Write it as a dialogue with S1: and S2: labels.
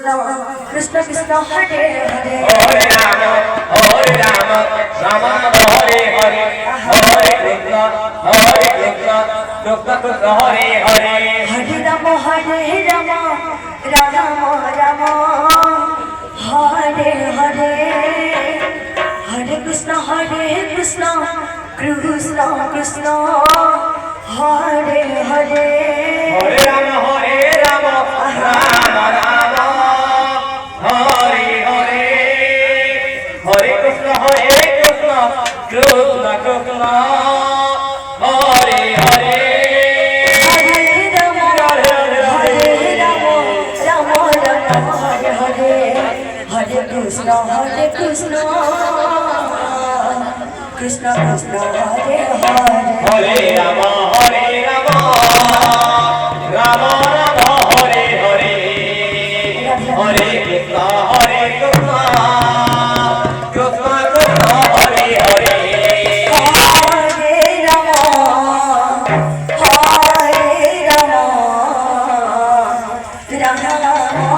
S1: Krishna Krishna Krishna Hare Hare
S2: Hare Ram Ram Ram Hare Hare Hare Krishna Krishna Krishna Hare Hare
S1: Hare Ram Ram Ram Hare Hare Hare Krishna Krishna Krishna Krishna Hare Hare
S2: Hare Ram Ram Ram Hare Hare Hare Krishna Krishna Krishna Krishna Hare Hare
S1: Hare Ram Ram Ram Hare Hare Hare Krishna Krishna Krishna Hare Hare
S2: Hare Ram Ram Ram Hare Hare Hare Krishna Krishna Krishna Krishna Hare Hare
S1: Hare Ram Ram Ram